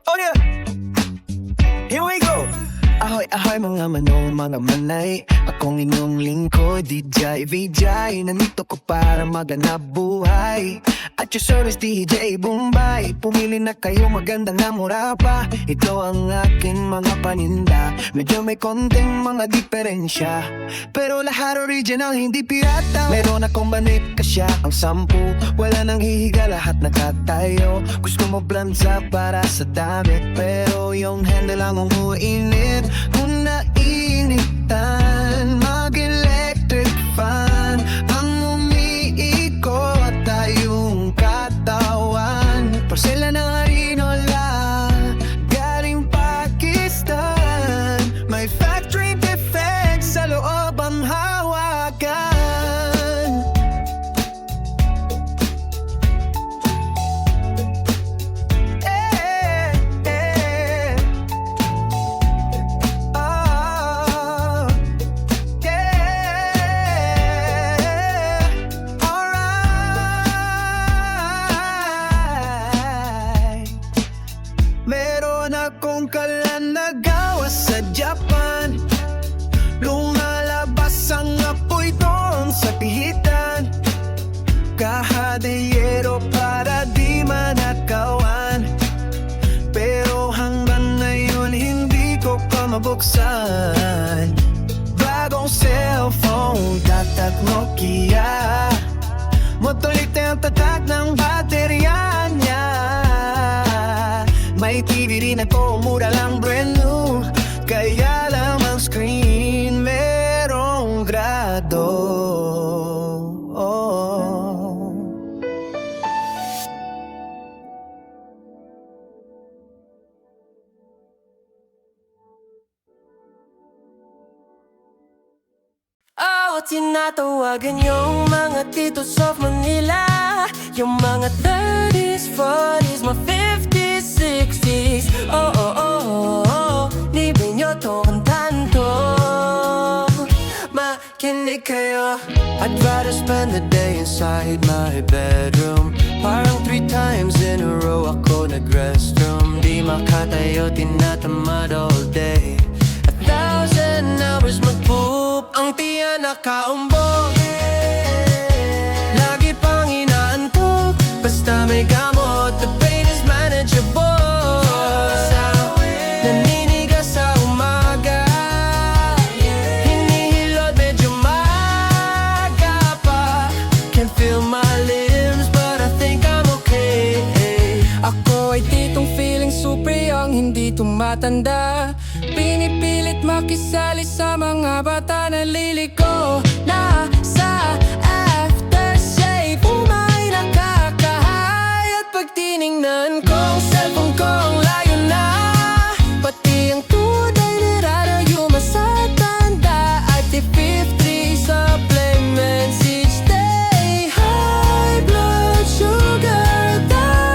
Oh yeah, here we go. Ahoy, ahoy mga manong, mga manay. Akong inyong lingkod, DJ Vijay. Nandito ko para maganap buhay. At your service, DJ Bombay. Pumili na kayo, maganda na mura pa. Ito ang aking mga paninda. Medyo may konting mga diferensya, pero lahat original, hindi pirata. Meron akong banik kasya ang 10. Wala nang hihiga, lahat nakatayo. Gusto mo blanza para sa damit, pero yung handle lang ang uinit. Kung nainitan, mag-electric fan ang umiikot tayong katawan. Porcelain ng Arinola, galing Pakistan. May factory defect sa loob ang hawakan. Meron akong kalan na gawa sa Japan. Lumalabas ang apoy doon sa pihitan. Kahadeyero para di manakawan. Pero hanggang ngayon hindi ko pa mabuksan. Bagong cellphone, tatak Nokia. Motolite ang tatak ng baterya niya. May TV rin ako, mura lang brand new. Kaya lang ang screen merong grado. Tinatawagan yung mga titos of Manila. Yung mga 30s, 40s, mga 50s, 60s. Oh, oh, oh, oh. Libre nyo tong kanto. Makinig kayo. I'd rather spend the day inside my bedroom. Parang 3 times in a row ako nag-restroom. Di makatayo, tinatamad all day. 1,000 hours mag-poop. Ang tiyan nakaumbok. Lagi pang inaantok. Basta may gamot, the pain is manageable. Naninigas sa umaga. Hinihilot medyo maga pa. Can't feel my limbs but I think I'm okay. Ako ay titong feeling super young, hindi tumatanda. Pinipilit makisali sa mga bata na liliko na sa aftershave. Umay nakakahay at pag tiningnan ko ang cellphone ko ang layo na. Pati ang tunay nirarayo masatanda. At T53 supplements each day. High blood sugar down.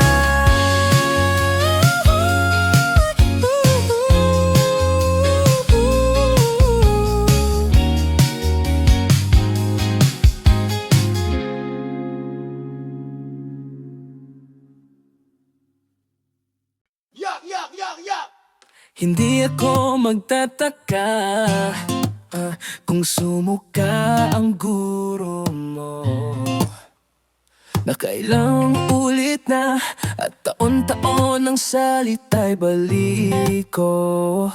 Hindi ako magtataka kung sumuka ang guro mo. Nakailang ulit na at taon-taon ang salita'y baliko.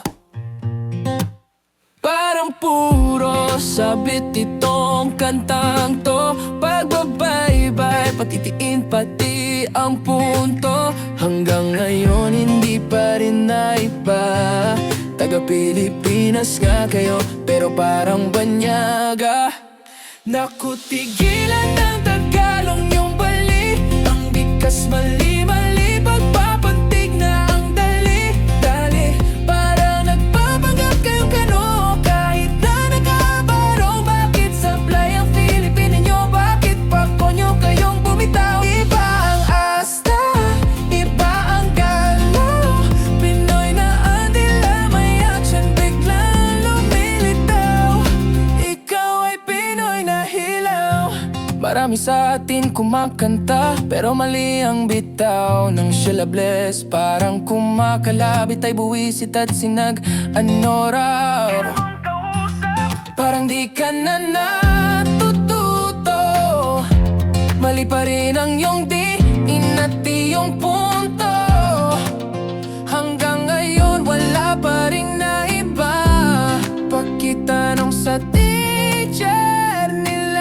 Parang puro sabit itong kantang to. Pagbabaybay, patitiin pati ang punto. Hanggang ngayon hindi pa rin naiba. Taga Pilipinas nga kayo, pero parang banyaga. Naku, tigilan ng Tagalog yung bali. Ang bigas mali-mali, pagpapantig na ang dali-dali. Parang nagpapanggap kayong kano, kahit na nakabarong. Bakit sablay ang Filipin ninyo? Bakit pa konyo kayong bumitaw? Iba ang asta, iba ang galaw. Pinoy na ang dila, may action, biglang lumilitaw. Ikaw ay Pinoy na hilaw. marami sa atin kumakanta, pero mali ang bitaw ng syllabless. Parang kumakalabit ay buwisit at sinag-ano raw. Parang di ka na natututo, mali pa rin ang iyong diin at iyong punto. Hanggang ngayon wala pa rin naiba, pakitanong sa teacher nila.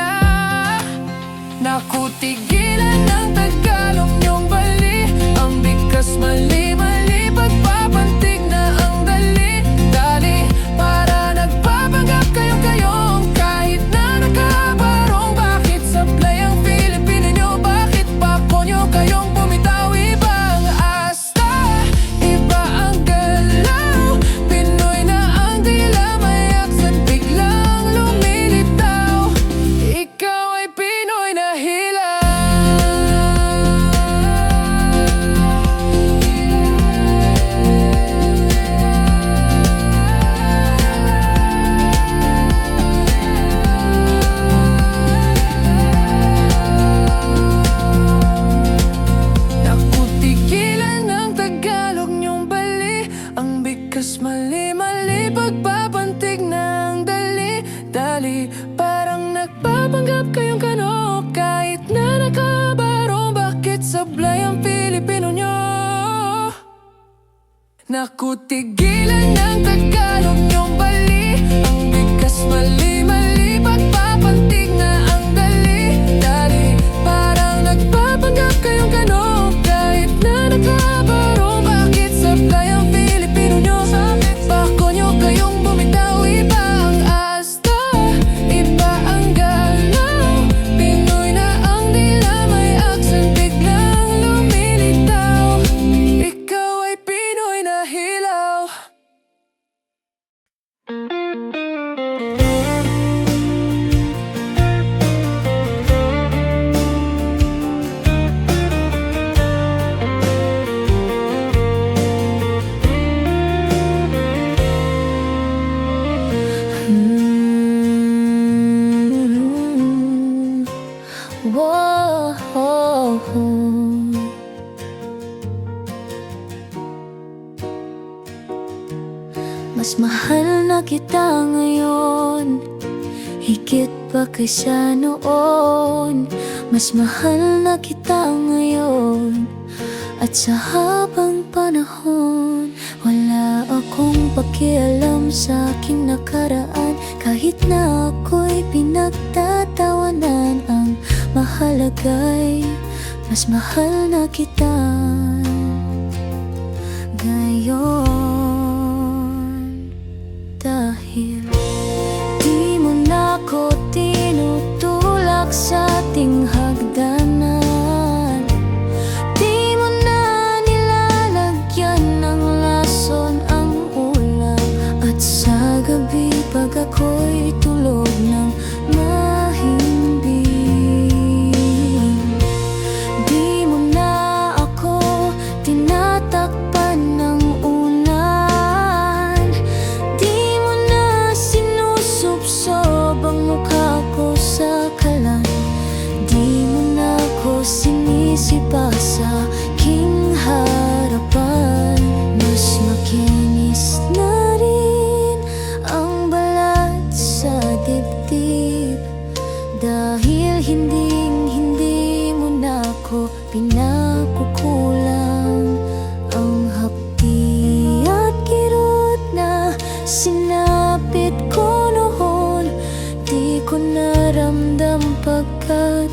Naku, tigilan ng Tagalog niyong bali, ang bigkas mali-mali, pagpapantig na ang dali-dali. Para nagpapanggap kayong kahit na nakabarong. Bakit sablay ang Pilipino nyo? Bakit bako nyo kayong bumitaw? Ibang asta, iba ang galaw, Pinoy na ang dila, may aksan biglang lumilitaw. Ikaw ay Pinoy na hilaw. Naku, tigilan ng Tagalog niyong bali, ang bigkas mali-mali, pagpapantig ng dali-dali. Parang nagpapanggap kayong kahit na nakabarong. Bakit sablay ang Pilipino nyo? Naku, tigilan ng Tagalog niyong bali, ang bigkas mali-mali, pagpapantig na ang dali-dali. Parang nagpapanggap kayong kahit na nakabarong. Bakit sablay ang Pilipino nyo? Bako nyo kayong bumitaw. Iba ang asta, iba ang galaw, Pinoy na ang dila, may aksan biglang lumilitaw. Ikaw ay Pinoy na hilaw. Whoa. Mas mahal na kita ngayon, higit pa kaysa noon. Mas mahal na kita ngayon, at sa habang panahon. Wala akong pakialam sa aking nakaraan, kahit na ako'y pinagtatawanan. Ang mahalaga'y mas mahal na kita ngayon. Dahil di mo na ko tinutulak sa ating hagdanan, di mo na nilalagyan ng lason ang ulam, at sa gabi pag ako'y tulog ng mahimbing, di mo na ako tinatakpan ng ulan, di mo na sinusubsob ang mukha ko sa kalan, di mo na ako sinisipa sa aking harapan. Mas makinis na rin ang balat sa dibdib, dahil hindi mo na ako pinakukulang. Ang hapdi at kirot na sinapit ko noon, di ko naramdam pagkat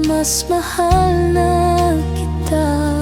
mas mahal na kita.